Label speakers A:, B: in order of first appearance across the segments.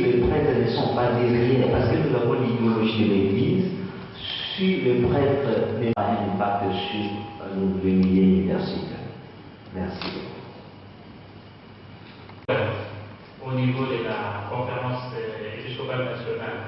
A: les prêtres ne sont pas derrière, parce que nous avons l'idéologie de l'Église, si le prêtre n'est pas un impact sur le milieu universitaire. Merci.
B: Au niveau de la conférence épiscopale nationale.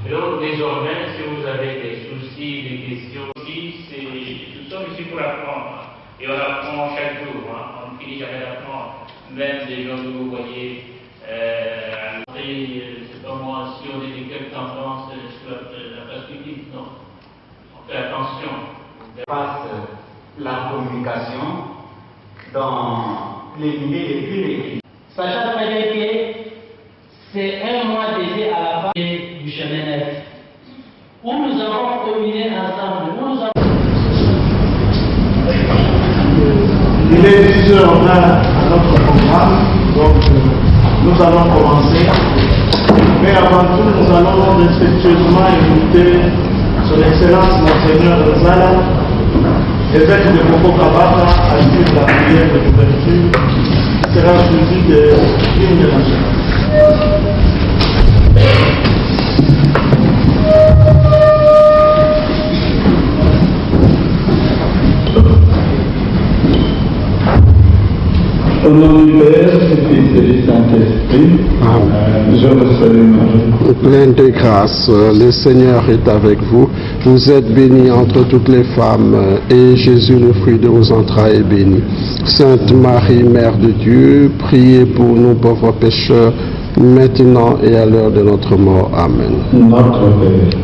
B: Et donc, désormais, si vous avez des soucis, des questions, nous sommes ici pour apprendre. Et on apprend chaque jour, hein. On ne finit jamais d'apprendre. Même des gens que vous voyez, c'est pas moi, si on est des quelques tendances sur la place publique, non. On fait attention.
C: Passe la communication dans les milieux les plus écrits.
D: Sachant très bien que c'est un mois dédié à la fin du chemin neuf, où nous avons combiné ensemble, où nous avons...
E: Il est 10h20 à notre programme, donc nous allons commencer. Mais avant tout, nous allons respectueusement inviter Son Excellence Monseigneur Zala, évêque de Koko Kabaka, à suivre la prière de l'ouverture qui sera suivie de l'hymne national.
F: Au nom du Père, du Fils et du Saint-Esprit, je vous salue Marie.
G: Pleine de grâce, le Seigneur est avec vous. Vous êtes bénie entre toutes les femmes, et Jésus, le fruit de vos entrailles, est béni. Sainte Marie, Mère de Dieu, priez pour nous pauvres pécheurs, maintenant et à l'heure de notre mort. Amen.
F: Notre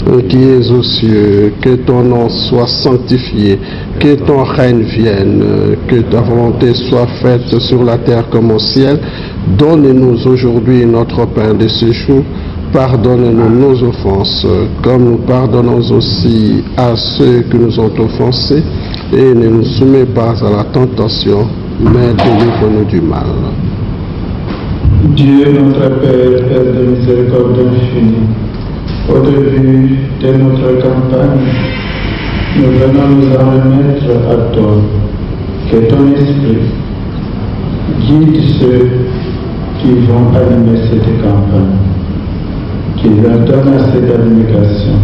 F: Père,
G: qui es aux cieux, que ton nom soit sanctifié, que ton règne vienne, que ta volonté soit faite sur la terre comme au ciel. Donne-nous aujourd'hui notre pain de ce jour. Pardonne-nous nos offenses, comme nous pardonnons aussi à ceux qui nous ont offensés. Et ne nous soumets pas à la tentation, mais délivre-nous du mal.
F: Dieu notre Père, Père de miséricorde infinie, au début de notre campagne, nous venons nous en remettre à toi, que ton esprit guide ceux qui vont animer cette campagne, qu'il leur donne assez d'abnégation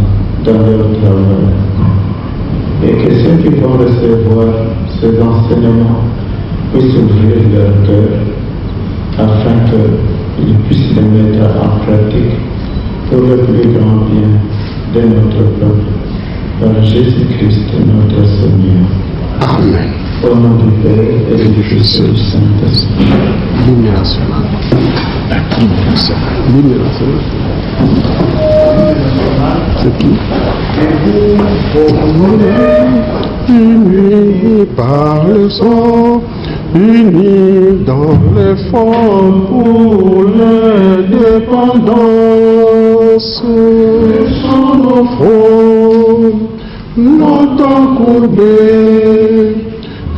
F: dans leur travail, et que ceux qui vont recevoir ces enseignements puissent ouvrir leur cœur afin qu'ils puissent les mettre en pratique pour le plus grand bien de notre peuple. Par Jésus-Christ notre Seigneur.
G: Amen.
F: Au nom du Père et du Fils et du Saint-Esprit.
G: L'hymne national. L'hymne national. C'est qui? Unis par le sang, unis dans l'effort pour l'indépendance. Sur nos fronts, longtemps courbés,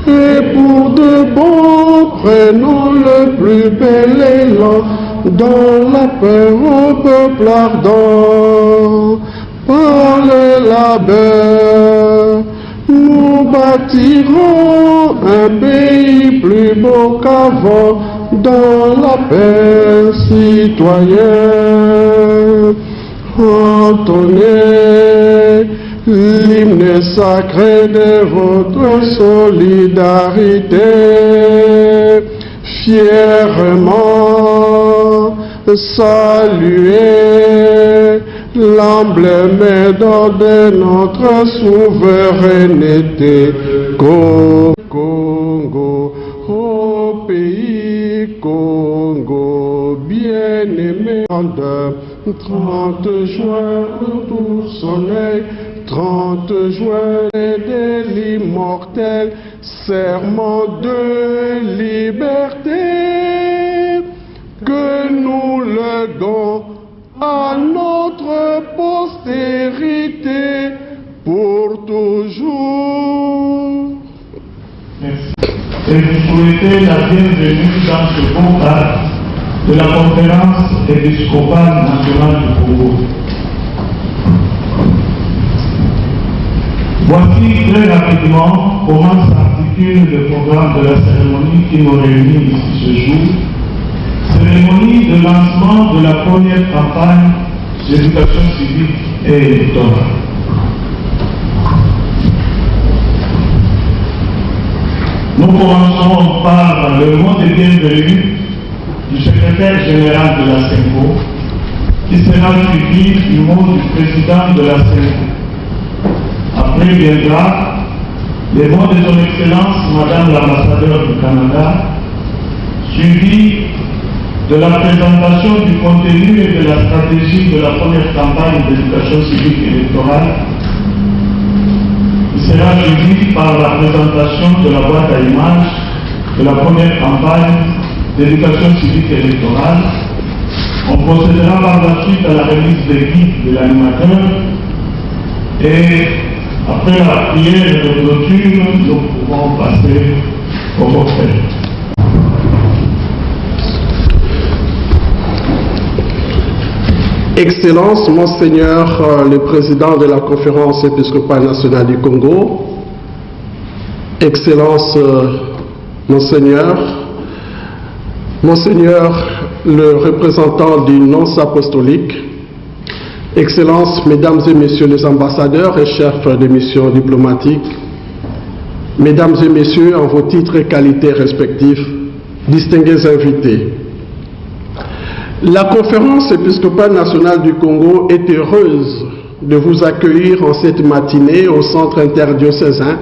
G: et pour de bon, prenons le plus bel élan dans la paix au peuple ardent. Par le labeur, nous bâtirons un pays plus beau qu'avant dans la paix citoyenne. Entonnez l'hymne sacré de votre solidarité, fièrement saluez l'emblème de notre souveraineté. Congo, ô pays Congo, bien-aimé, 30 juin, autour soleil, 30 juin de l'immortel serment de liberté que nous léguons à notre postérité pour toujours.
E: Merci. Et vous souhaitez la bienvenue dans ce bon cadre de la conférence épiscopale nationale du Congo. Voici très rapidement comment s'articule le programme de la cérémonie qui nous réunit ici ce jour. cérémonie de lancement de la première campagne d'éducation civique et électorale. Nous commençons par le mot de bienvenue du secrétaire général de la CENCO, qui sera suivi du mot du président de la CENCO. Après viendra les mots de son Excellence, Madame l'ambassadeur du Canada, suivi de la présentation du contenu et de la stratégie de la première campagne d'éducation civique électorale. Il sera suivi par la présentation de la boîte à images de la première campagne d'éducation civique électorale. On procédera par la suite à la remise des guides de l'animateur et après la prière de clôture, nous pourrons passer au cocktail.
G: Excellences, Monseigneur le Président de la Conférence épiscopale nationale du Congo, Excellences, Monseigneur le représentant du nonce apostolique, Excellences, Mesdames et Messieurs les ambassadeurs et chefs de mission diplomatiques, Mesdames et Messieurs, en vos titres et qualités respectifs, distingués invités. La Conférence épiscopale nationale du Congo est heureuse de vous accueillir en cette matinée au centre interdiocésain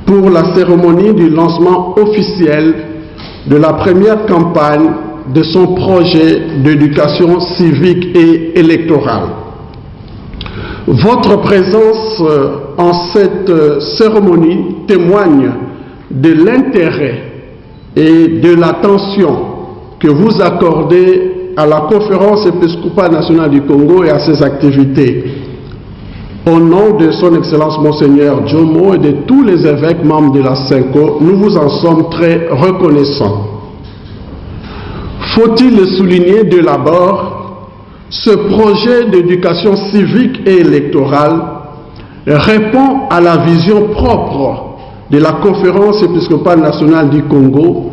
G: pour la cérémonie du lancement officiel de la première campagne de son projet d'éducation civique et électorale. Votre présence en cette cérémonie témoigne de l'intérêt et de l'attention que vous accordez à la Conférence épiscopale nationale du Congo et à ses activités. Au nom de son Excellence Monseigneur Jomo et de tous les évêques membres de la CENCO, nous vous en sommes très reconnaissants. Faut-il le souligner de l'abord, ce projet d'éducation civique et électorale répond à la vision propre de la Conférence épiscopale nationale du Congo,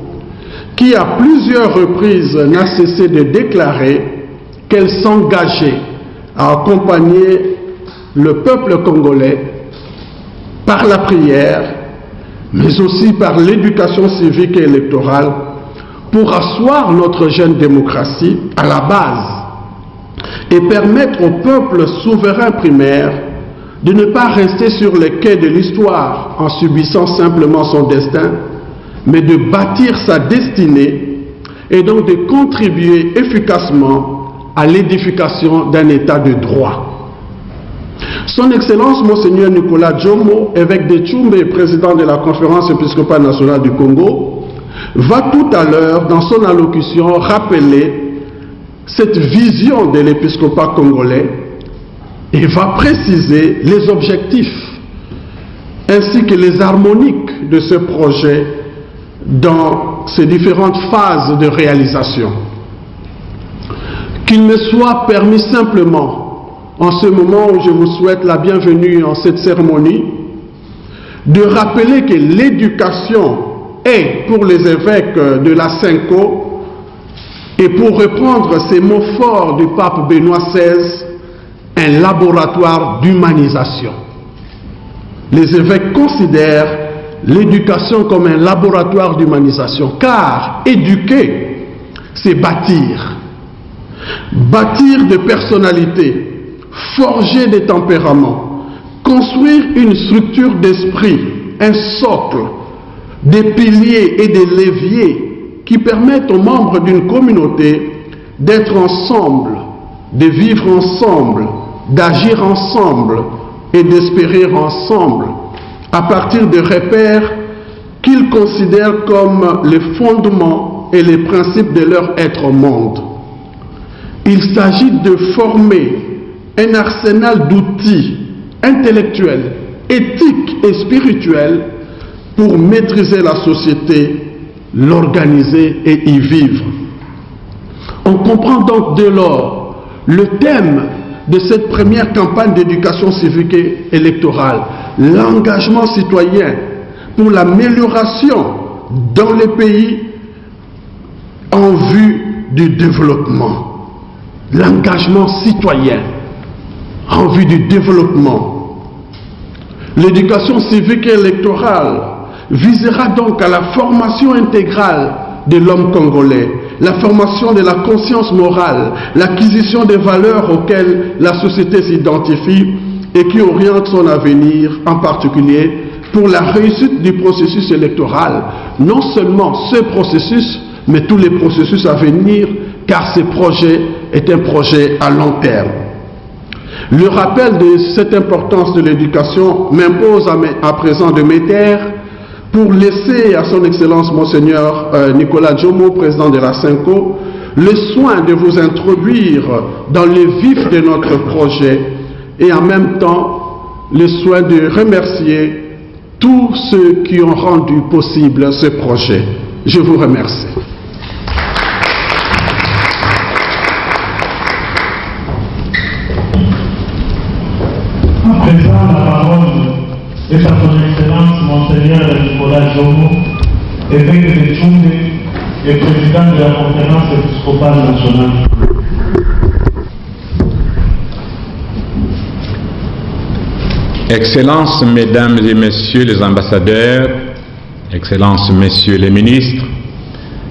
G: qui à plusieurs reprises n'a cessé de déclarer qu'elle s'engageait à accompagner le peuple congolais par la prière, mais aussi par l'éducation civique et électorale pour asseoir notre jeune démocratie à la base et permettre au peuple souverain primaire de ne pas rester sur les quais de l'histoire en subissant simplement son destin, mais de bâtir sa destinée et donc de contribuer efficacement à l'édification d'un état de droit. Son Excellence Monseigneur Nicolas Jomo, évêque de Tchumbe et président de la Conférence épiscopale nationale du Congo, va tout à l'heure dans son allocution rappeler cette vision de l'épiscopat congolais et va préciser les objectifs ainsi que les harmoniques de ce projet dans ces différentes phases de réalisation. Qu'il me soit permis simplement, en ce moment où je vous souhaite la bienvenue en cette cérémonie, de rappeler que l'éducation est, pour les évêques de la CENCO, et pour reprendre ces mots forts du pape Benoît XVI, un laboratoire d'humanisation. Les évêques considèrent l'éducation comme un laboratoire d'humanisation, car éduquer, c'est bâtir. Bâtir des personnalités, forger des tempéraments, construire une structure d'esprit, un socle, des piliers et des leviers qui permettent aux membres d'une communauté d'être ensemble, de vivre ensemble, d'agir ensemble et d'espérer ensemble, à partir de repères qu'ils considèrent comme les fondements et les principes de leur être au monde. Il s'agit de former un arsenal d'outils intellectuels, éthiques et spirituels pour maîtriser la société, l'organiser et y vivre. On comprend donc dès lors le thème de cette première campagne d'éducation civique et électorale, l'engagement citoyen pour l'amélioration dans les pays en vue du développement, l'engagement citoyen en vue du développement. L'éducation civique et électorale visera donc à la formation intégrale de l'homme congolais, la formation de la conscience morale, l'acquisition des valeurs auxquelles la société s'identifie et qui orientent son avenir, en particulier pour la réussite du processus électoral, non seulement ce processus, mais tous les processus à venir, car ce projet est un projet à long terme. Le rappel de cette importance de l'éducation m'impose à présent de me taire pour laisser à son Excellence Monseigneur Nicolas Djomo, président de la SENCO, le soin de vous introduire dans le vif de notre projet et en même temps le soin de remercier tous ceux qui ont rendu possible ce projet. Je vous remercie.
E: À présent, la parole est à son Excellence Monseigneur Nicolas Djomo, évêque de Tchoumbe et président de la conférence épiscopale nationale.
H: Excellences, Mesdames et Messieurs les ambassadeurs, Excellences, Messieurs les ministres,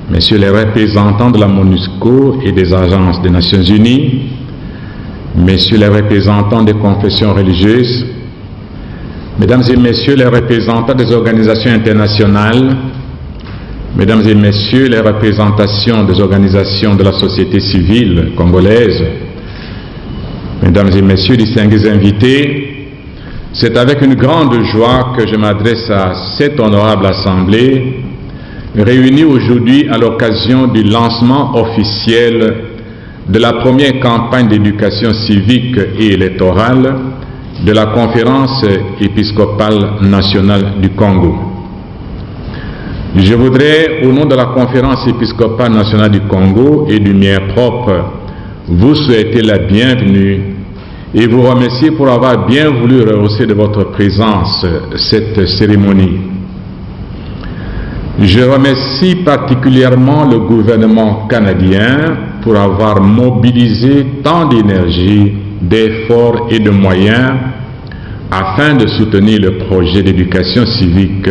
H: Messieurs les représentants de la MONUSCO et des agences des Nations Unies, Messieurs les représentants des confessions religieuses, Mesdames et Messieurs les représentants des organisations internationales, Mesdames et Messieurs les représentations des organisations de la société civile congolaise, Mesdames et Messieurs distingués invités, c'est avec une grande joie que je m'adresse à cette honorable assemblée, réunie aujourd'hui à l'occasion du lancement officiel de la première campagne d'éducation civique et électorale de la Conférence épiscopale nationale du Congo. Je voudrais, au nom de la Conférence épiscopale nationale du Congo et du mien propre, vous souhaiter la bienvenue et vous remercier pour avoir bien voulu rehausser de votre présence cette cérémonie. Je remercie particulièrement le gouvernement canadien pour avoir mobilisé tant d'énergie, d'efforts et de moyens afin de soutenir le projet d'éducation civique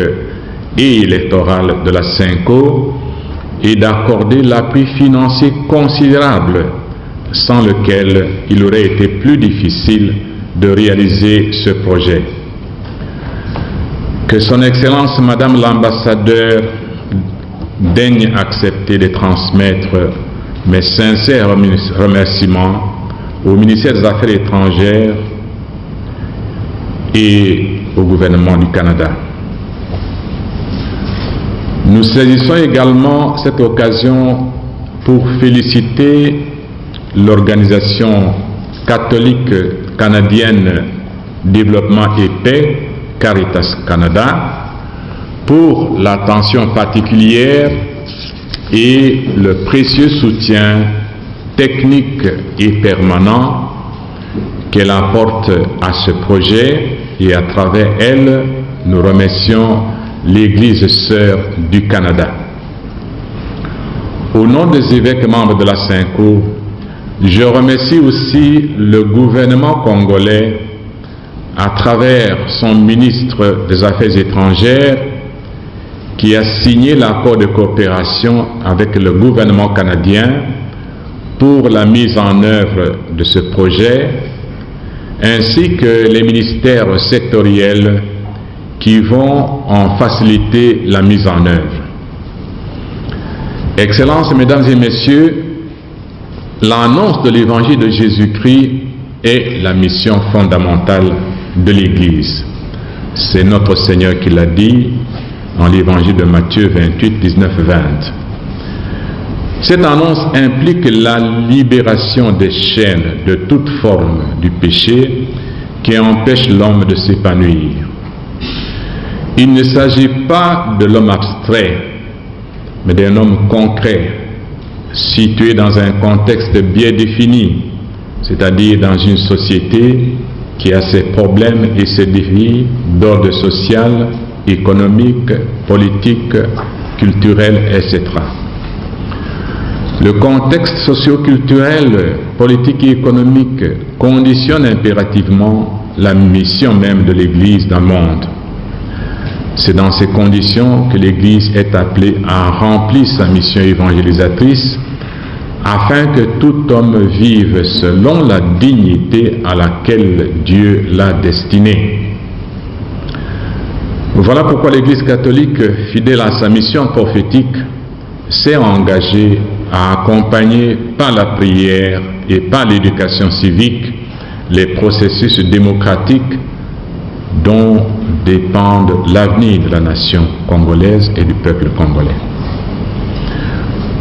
H: et électorale de la SENCO et d'accorder l'appui financier considérable sans lequel il aurait été plus difficile de réaliser ce projet. Que son Excellence Madame l'ambassadeur daigne accepter de transmettre mes sincères remerciements au ministère des Affaires étrangères et au gouvernement du Canada. Nous saisissons également cette occasion pour féliciter l'organisation catholique canadienne Développement et Paix, Caritas Canada, pour l'attention particulière et le précieux soutien technique et permanent qu'elle apporte à ce projet, et à travers elle, nous remercions l'Église sœur du Canada. Au nom des évêques membres de la SENCO, je remercie aussi le gouvernement congolais à travers son ministre des Affaires étrangères qui a signé l'accord de coopération avec le gouvernement canadien pour la mise en œuvre de ce projet, ainsi que les ministères sectoriels qui vont en faciliter la mise en œuvre. Excellences, Mesdames et Messieurs, l'annonce de l'évangile de Jésus-Christ est la mission fondamentale de l'Église. C'est notre Seigneur qui l'a dit dans l'évangile de Matthieu 28, 19, 20. Cette annonce implique la libération des chaînes de toute forme du péché qui empêche l'homme de s'épanouir. Il ne s'agit pas de l'homme abstrait, mais d'un homme concret, situé dans un contexte bien défini, c'est-à-dire dans une société qui a ses problèmes et ses défis d'ordre social, économique, politique, culturel, etc. Le contexte socio-culturel, politique et économique conditionne impérativement la mission même de l'Église dans le monde. C'est dans ces conditions que l'Église est appelée à remplir sa mission évangélisatrice afin que tout homme vive selon la dignité à laquelle Dieu l'a destiné. Voilà pourquoi l'Église catholique, fidèle à sa mission prophétique, s'est engagée à accompagner par la prière et par l'éducation civique les processus démocratiques dont dépendent l'avenir de la nation congolaise et du peuple congolais.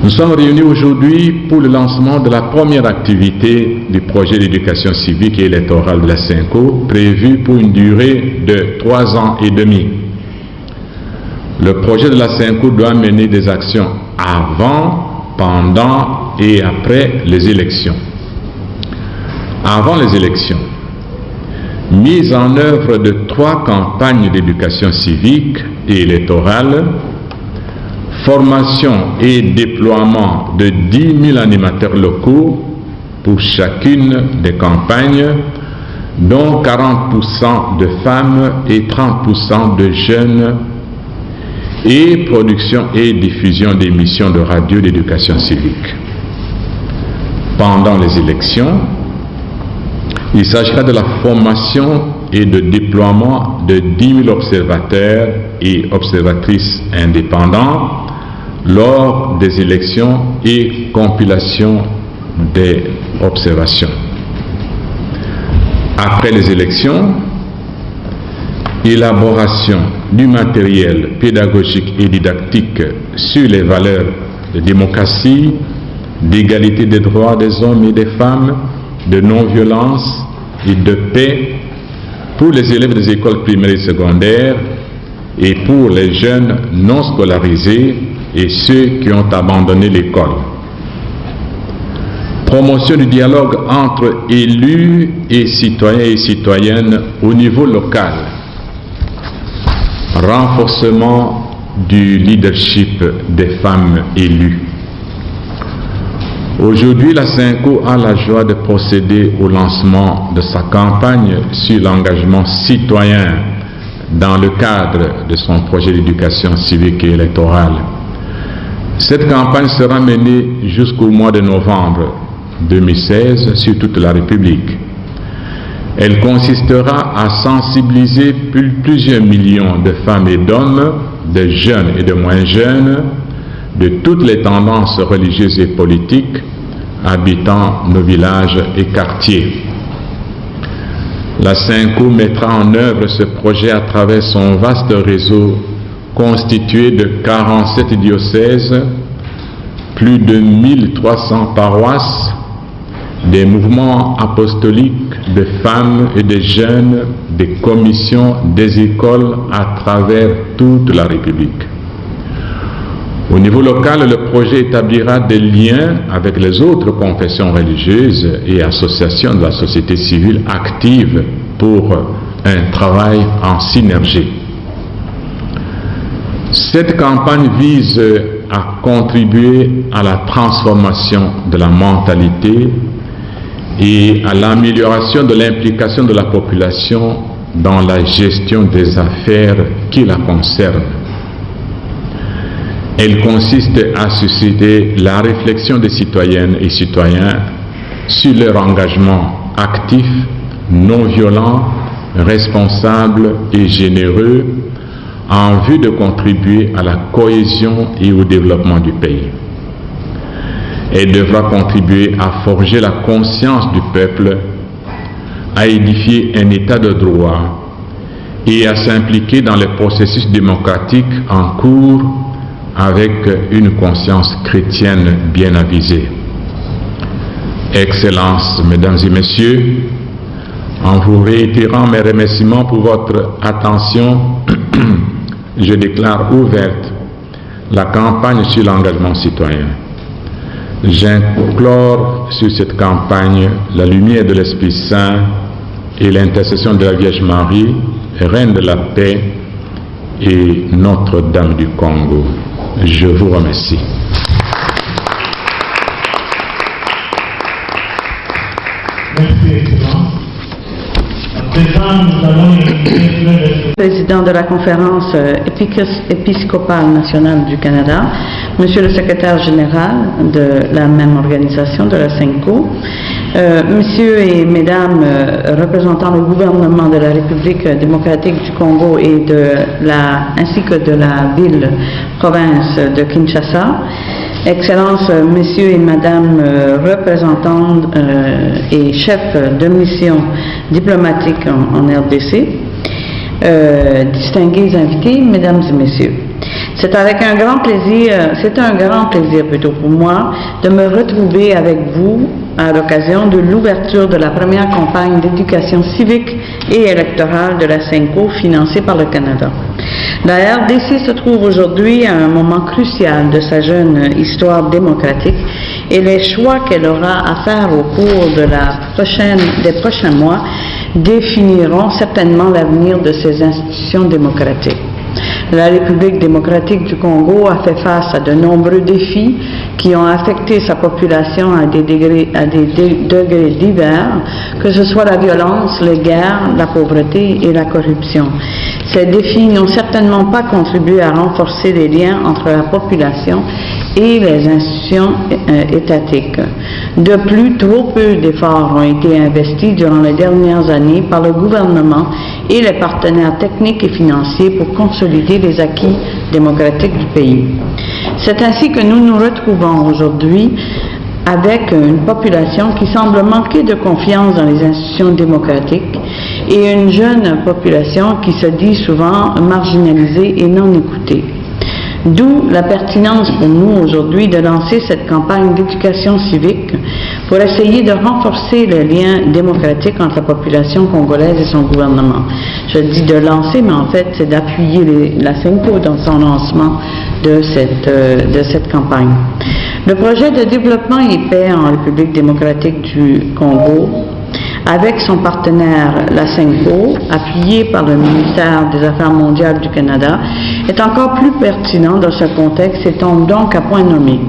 H: Nous sommes réunis aujourd'hui pour le lancement de la première activité du projet d'éducation civique et électorale de la SENCO, prévu pour une durée de 3 ans et demi. Le projet de la SENCO doit mener des actions avant, pendant et après les élections. Avant les élections, mise en œuvre de 3 campagnes d'éducation civique et électorale, formation et déploiement de 10 000 animateurs locaux pour chacune des campagnes, dont 40% de femmes et 30% de jeunes, et production et diffusion d'émissions de radio d'éducation civique. Pendant les élections, il s'agira de la formation et de déploiement de 10 000 observateurs et observatrices indépendants lors des élections et compilation des observations. Après les élections, élaboration du matériel pédagogique et didactique sur les valeurs de démocratie, d'égalité des droits des hommes et des femmes, de non-violence et de paix pour les élèves des écoles primaires et secondaires et pour les jeunes non scolarisés et ceux qui ont abandonné l'école. Promotion du dialogue entre élus et citoyennes au niveau local. Renforcement du leadership des femmes élues. Aujourd'hui, la SENCO a la joie de procéder au lancement de sa campagne sur l'engagement citoyen dans le cadre de son projet d'éducation civique et électorale. Cette campagne sera menée jusqu'au mois de novembre 2016 sur toute la République. Elle consistera à sensibiliser plusieurs millions de femmes et d'hommes, de jeunes et de moins jeunes, de toutes les tendances religieuses et politiques habitant nos villages et quartiers. La SENCO mettra en œuvre ce projet à travers son vaste réseau constitué de 47 diocèses, plus de 1300 paroisses, des mouvements apostoliques de femmes et de jeunes, des commissions, des écoles à travers toute la République. Au niveau local, le projet établira des liens avec les autres confessions religieuses et associations de la société civile actives pour un travail en synergie. Cette campagne vise à contribuer à la transformation de la mentalité et à l'amélioration de l'implication de la population dans la gestion des affaires qui la concernent. Elle consiste à susciter la réflexion des citoyennes et citoyens sur leur engagement actif, non violent, responsable et généreux en vue de contribuer à la cohésion et au développement du pays. Elle devra contribuer à forger la conscience du peuple, à édifier un état de droit et à s'impliquer dans les processus démocratiques en cours avec une conscience chrétienne bien avisée. Excellences, Mesdames et Messieurs, en vous réitérant mes remerciements pour votre attention, je déclare ouverte la campagne sur l'engagement citoyen. J'implore sur cette campagne la lumière de l'Esprit Saint et l'intercession de la Vierge Marie, Reine de la paix et Notre-Dame du Congo. Je vous remercie.
E: maintenant, nous allons écouter
I: président de la conférence épiscopale nationale du Canada, monsieur le secrétaire général de la même organisation, de la CENCO, messieurs et mesdames représentants le gouvernement de la République démocratique du Congo et ainsi que de la ville-province de Kinshasa, Excellences, messieurs et madame représentants et chefs de mission diplomatique en RDC, distingués invités, mesdames et messieurs. C'est un grand plaisir plutôt pour moi de me retrouver avec vous à l'occasion de l'ouverture de la première campagne d'éducation civique et électorale de la CENCO financée par le Canada. La RDC se trouve aujourd'hui à un moment crucial de sa jeune histoire démocratique et les choix qu'elle aura à faire au cours des prochains mois définiront certainement l'avenir de ces institutions démocratiques. La République démocratique du Congo a fait face à de nombreux défis qui ont affecté sa population à des degrés divers, que ce soit la violence, les guerres, la pauvreté et la corruption. Ces défis n'ont certainement pas contribué à renforcer les liens entre la population et les institutions étatiques. De plus, trop peu d'efforts ont été investis durant les dernières années par le gouvernement et les partenaires techniques et financiers pour consolider les acquis démocratiques du pays. C'est ainsi que nous nous retrouvons aujourd'hui avec une population qui semble manquer de confiance dans les institutions démocratiques et une jeune population qui se dit souvent marginalisée et non écoutée. D'où la pertinence pour nous aujourd'hui de lancer cette campagne d'éducation civique pour essayer de renforcer le lien démocratique entre la population congolaise et son gouvernement. Je dis de lancer, mais en fait c'est d'appuyer la CENCO dans son lancement de cette campagne. Le projet de développement et paix en République démocratique du Congo, avec son partenaire la CENCO, appuyé par le ministère des Affaires mondiales du Canada, est encore plus pertinent dans ce contexte et tombe donc à point nommé.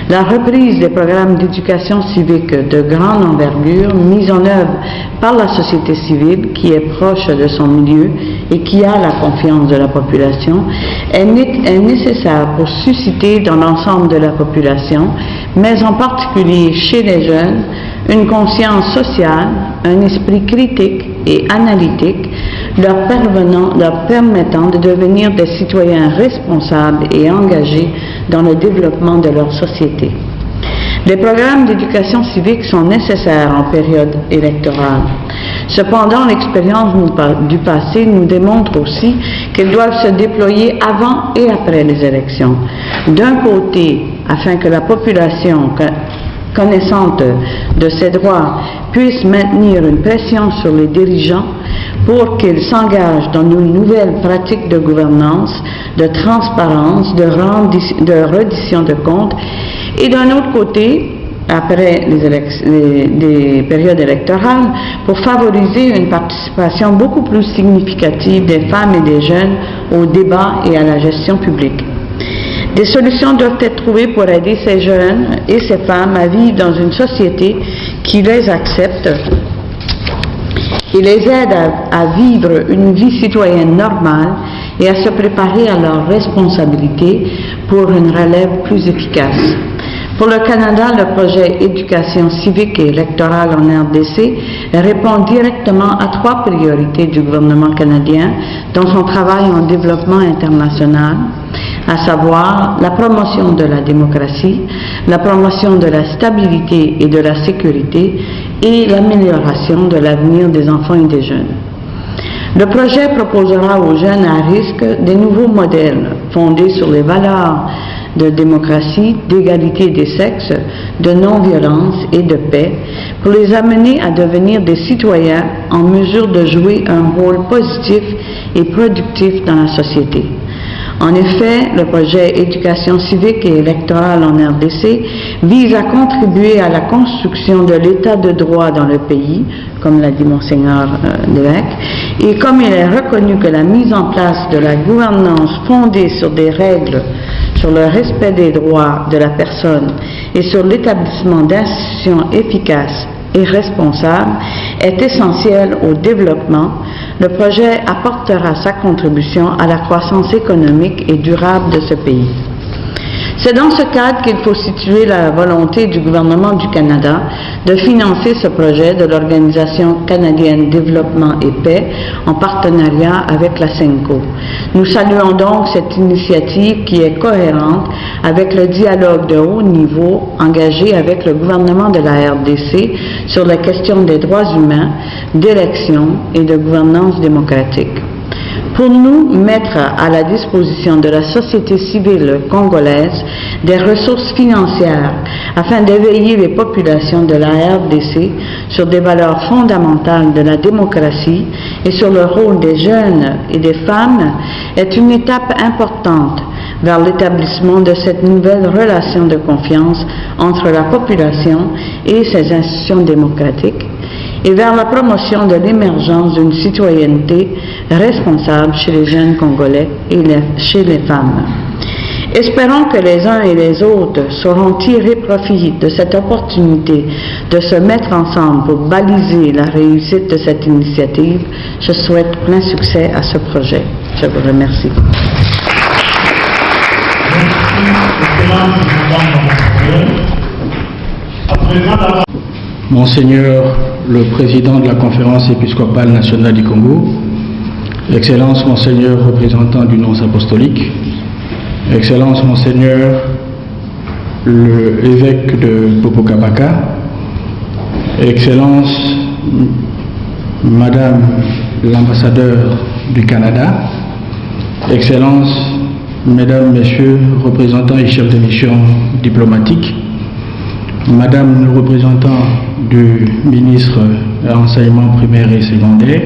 I: La reprise des programmes d'éducation civique de grande envergure mis en œuvre par la société civile qui est proche de son milieu et qui a la confiance de la population est nécessaire pour susciter dans l'ensemble de la population, mais en particulier chez les jeunes, une conscience sociale, un esprit critique et analytique leur permettant de devenir des citoyens responsables et engagés dans le développement de leur société. Les programmes d'éducation civique sont nécessaires en période électorale. Cependant, l'expérience du passé nous démontre aussi qu'ils doivent se déployer avant et après les élections. D'un côté, afin que la population connaissante de ses droits puisse maintenir une pression sur les dirigeants pour qu'ils s'engagent dans une nouvelle pratique de gouvernance, de transparence, de reddition de comptes, et d'un autre côté, après les périodes électorales, pour favoriser une participation beaucoup plus significative des femmes et des jeunes au débat et à la gestion publique. Des solutions doivent être trouvées pour aider ces jeunes et ces femmes à vivre dans une société qui les accepte et les aide à vivre une vie citoyenne normale et à se préparer à leurs responsabilités pour une relève plus efficace. Pour le Canada, le projet Éducation civique et électorale en RDC répond directement à 3 priorités du gouvernement canadien dans son travail en développement international, à savoir la promotion de la démocratie, la promotion de la stabilité et de la sécurité et l'amélioration de l'avenir des enfants et des jeunes. Le projet proposera aux jeunes à risque des nouveaux modèles fondés sur les valeurs de démocratie, d'égalité des sexes, de non-violence et de paix, pour les amener à devenir des citoyens en mesure de jouer un rôle positif et productif dans la société. En effet, le projet Éducation civique et électorale en RDC vise à contribuer à la construction de l'état de droit dans le pays, comme l'a dit Monseigneur l'évêque, et comme il est reconnu que la mise en place de la gouvernance fondée sur des règles sur le respect des droits de la personne et sur l'établissement d'institutions efficaces et responsable est essentiel au développement, le projet apportera sa contribution à la croissance économique et durable de ce pays. C'est dans ce cadre qu'il faut situer la volonté du gouvernement du Canada de financer ce projet de l'Organisation canadienne Développement et Paix en partenariat avec la CENCO. Nous saluons donc cette initiative qui est cohérente avec le dialogue de haut niveau engagé avec le gouvernement de la RDC sur la question des droits humains, d'élections et de gouvernance démocratique. Pour nous mettre à la disposition de la société civile congolaise des ressources financières afin d'éveiller les populations de la RDC sur des valeurs fondamentales de la démocratie et sur le rôle des jeunes et des femmes est une étape importante vers l'établissement de cette nouvelle relation de confiance entre la population et ses institutions démocratiques et vers la promotion de l'émergence d'une citoyenneté responsable chez les jeunes Congolais et chez les femmes. Espérons que les uns et les autres sauront tirer profit de cette opportunité de se mettre ensemble pour baliser la réussite de cette initiative. Je souhaite plein succès à ce projet. Je vous remercie.
J: Monseigneur le Président de la Conférence épiscopale nationale du Congo, Excellence Monseigneur représentant du nonce apostolique, Excellence Monseigneur l'évêque de Bopokabaka, Excellence Madame l'ambassadeur du Canada, Excellence Mesdames, Messieurs, représentants et chefs de mission diplomatiques, Madame le représentant du ministre de l'enseignement primaire et secondaire,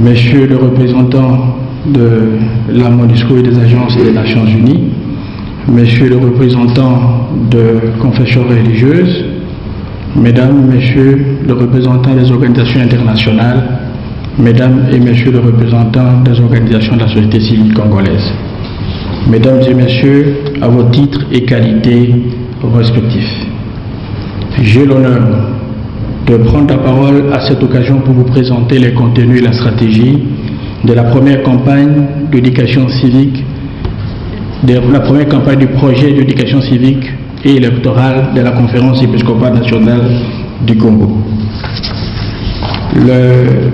J: Monsieur le représentant de la MONUSCO et des agences des Nations Unies, Monsieur le représentant de confessions religieuses, Mesdames, Messieurs le représentant des organisations internationales, Mesdames et Messieurs le représentant des organisations de la société civile congolaise, Mesdames et Messieurs, à vos titres et qualités respectifs. J'ai l'honneur de prendre la parole à cette occasion pour vous présenter les contenus et la stratégie de la première campagne d'éducation civique, la première campagne du projet d'éducation civique et électorale de la Conférence épiscopale nationale du Congo.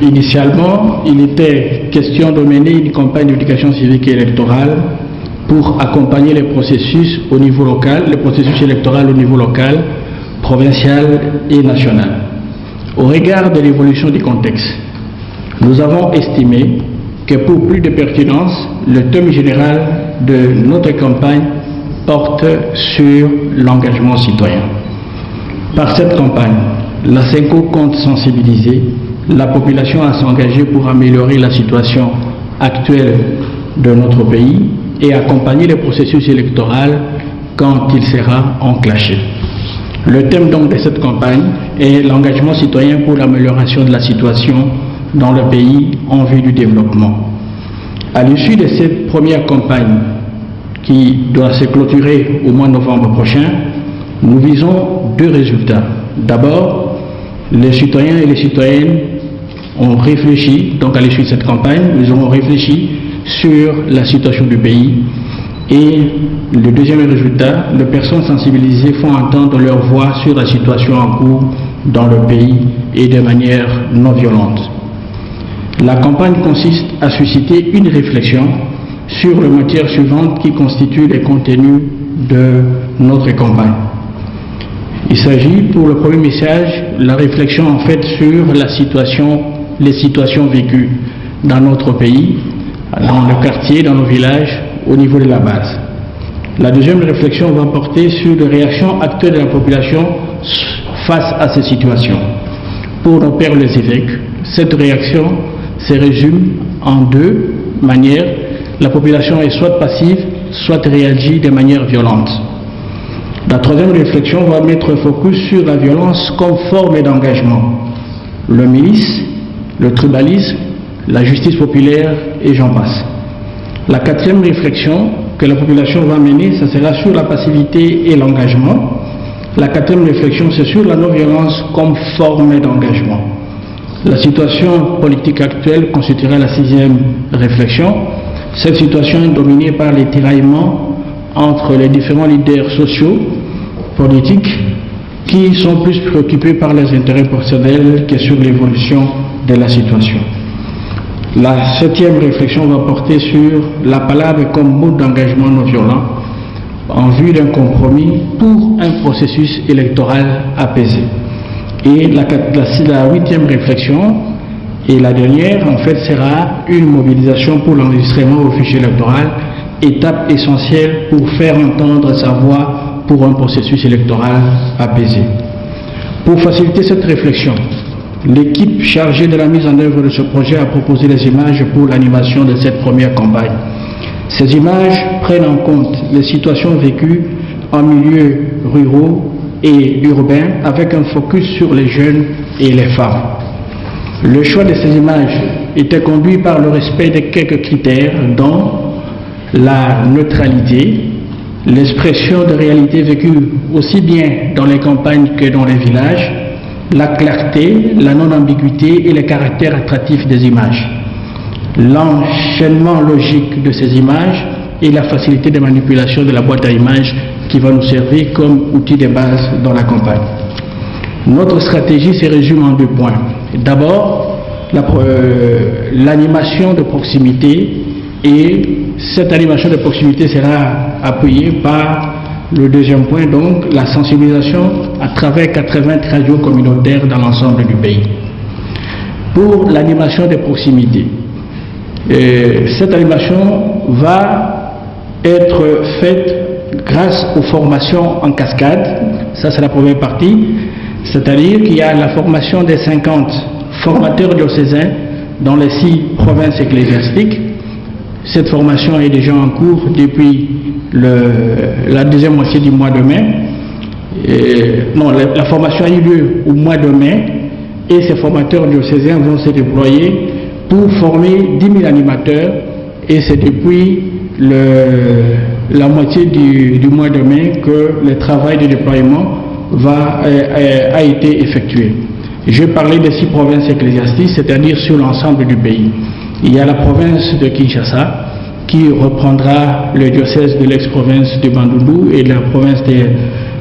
J: Initialement, il était question de mener une campagne d'éducation civique et électorale pour accompagner les processus au niveau local, le processus électoral au niveau local, provincial et national. Au regard de l'évolution du contexte, nous avons estimé que pour plus de pertinence, le thème général de notre campagne porte sur l'engagement citoyen. Par cette campagne, la CENCO compte sensibiliser la population à s'engager pour améliorer la situation actuelle de notre pays et accompagner le processus électoral quand il sera enclenché. Le thème donc de cette campagne est l'engagement citoyen pour l'amélioration de la situation dans le pays en vue du développement. À l'issue de cette première campagne qui doit se clôturer au mois de novembre prochain, nous visons deux résultats. D'abord, les citoyens et les citoyennes ont réfléchi, donc à l'issue de cette campagne, nous aurons réfléchi sur la situation du pays. Et le deuxième résultat, les personnes sensibilisées font entendre leur voix sur la situation en cours dans le pays et de manière non violente. La campagne consiste à susciter une réflexion sur les matières suivantes qui constituent les contenus de notre campagne. Il s'agit pour le premier message, la réflexion en fait sur la situation, les situations vécues dans notre pays, dans le quartier, dans nos villages, au niveau de la base. La deuxième réflexion va porter sur les réactions actuelles de la population face à ces situations. Pour nos pères les évêques, cette réaction se résume en deux manières. La population est soit passive, soit réagit de manière violente. La troisième réflexion va mettre focus sur la violence comme forme d'engagement. Le milice, le tribalisme, la justice populaire et j'en passe. La quatrième réflexion que la population va mener, ça sera sur la passivité et l'engagement. La quatrième réflexion, c'est sur la non-violence comme forme d'engagement. La situation politique actuelle constituera la sixième réflexion. Cette situation est dominée par les tiraillements entre les différents leaders sociaux, politiques, qui sont plus préoccupés par leurs intérêts personnels que sur l'évolution de la situation. La septième réflexion va porter sur la parole comme mode d'engagement non violent en vue d'un compromis pour un processus électoral apaisé. Et la huitième réflexion et la dernière, en fait, sera une mobilisation pour l'enregistrement au fichier électoral, étape essentielle pour faire entendre sa voix pour un processus électoral apaisé. Pour faciliter cette réflexion, l'équipe chargée de la mise en œuvre de ce projet a proposé des images pour l'animation de cette première campagne. Ces images prennent en compte les situations vécues en milieux ruraux et urbains avec un focus sur les jeunes et les femmes. Le choix de ces images était conduit par le respect de quelques critères dont la neutralité, l'expression de réalités vécues aussi bien dans les campagnes que dans les villages, la clarté, la non-ambiguïté et le caractère attractif des images, l'enchaînement logique de ces images et la facilité de manipulation de la boîte à images qui va nous servir comme outil de base dans la campagne. Notre stratégie se résume en deux points. D'abord, l'animation de proximité, et cette animation de proximité sera appuyée par le deuxième point, donc la sensibilisation à travers 80 radios communautaires dans l'ensemble du pays. Pour l'animation de proximité, cette animation va être faite grâce aux formations en cascade. Ça, c'est la première partie, c'est-à-dire qu'il y a la formation des 50 formateurs diocésains dans les 6 provinces ecclésiastiques. Cette formation est déjà en cours depuis la deuxième moitié du mois de mai. La formation a eu lieu au mois de mai et ces formateurs diocésains vont se déployer pour former 10 000 animateurs, et c'est depuis la moitié du mois de mai que le travail de déploiement a été effectué. Je parlais des 6 provinces ecclésiastiques, c'est-à-dire sur l'ensemble du pays. Il y a la province de Kinshasa qui reprendra le diocèse de l'ex-province de Bandundu et la province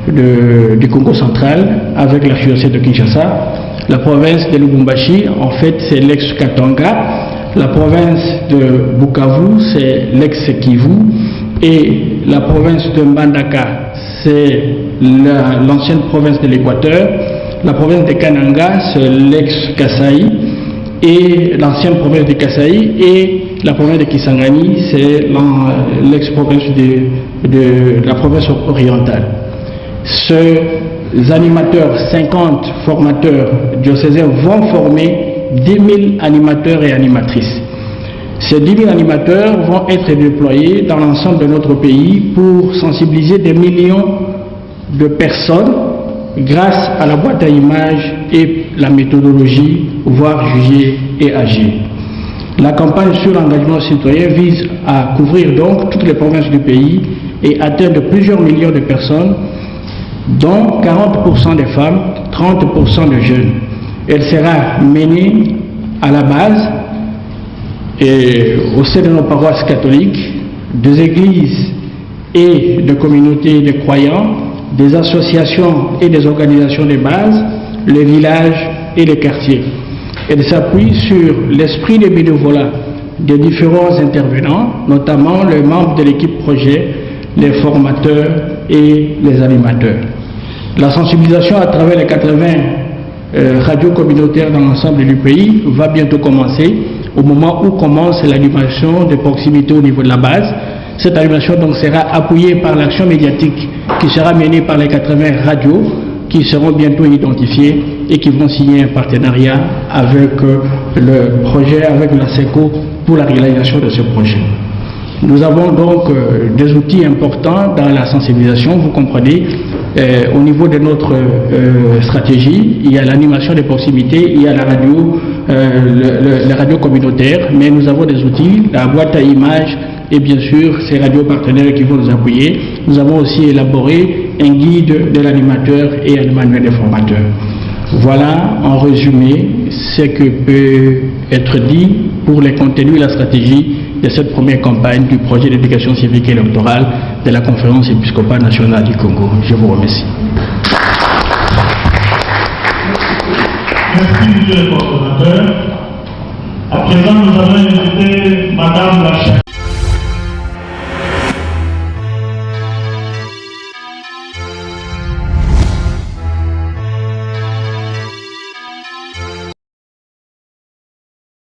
J: du Congo central avec l'archidiocèse de Kinshasa. La province de Lubumbashi, en fait, c'est l'ex-Katanga. La province de Bukavu, c'est l'ex-Kivu. Et la province de Mbandaka, c'est l'ancienne province de l'Équateur. La province de Kananga, c'est l'ex-Kasaï et l'ancienne province de Kasaï, et la province de Kisangani, c'est l'ex-province de la province orientale. Ces animateurs, 50 formateurs diocésains vont former 10 000 animateurs et animatrices. Ces 10 000 animateurs vont être déployés dans l'ensemble de notre pays pour sensibiliser des millions de personnes grâce à la boîte à images et la méthodologie, voir, juger et agir. La campagne sur l'engagement citoyen vise à couvrir donc toutes les provinces du pays et atteindre plusieurs millions de personnes, dont 40% des femmes, 30% de jeunes. Elle sera menée à la base et au sein de nos paroisses catholiques, des églises et de communautés de croyants, des associations et des organisations de base, les villages et les quartiers. Elle s'appuie sur l'esprit de bénévolat des différents intervenants, notamment les membres de l'équipe projet, les formateurs et les animateurs. La sensibilisation à travers les 80 radios communautaires dans l'ensemble du pays va bientôt commencer, au moment où commence l'animation de proximité au niveau de la base. Cette animation donc sera appuyée par l'action médiatique qui sera menée par les 80 radios qui seront bientôt identifiées et qui vont signer un partenariat avec le projet, avec la SECO pour la réalisation de ce projet. Nous avons donc des outils importants dans la sensibilisation, vous comprenez. Au niveau de notre stratégie, il y a l'animation de proximité, il y a la radio, les radios communautaires, mais nous avons des outils, la boîte à images et bien sûr ces radios partenaires qui vont nous appuyer. Nous avons aussi élaboré un guide de l'animateur et un manuel des formateurs. Voilà en résumé ce que peut être dit pour les contenus et la stratégie de cette première campagne du projet d'éducation civique et électorale de la Conférence épiscopale nationale du Congo. Je vous remercie.
E: Merci, monsieur le coordonnateur. À présent, nous allons inviter Madame la chef.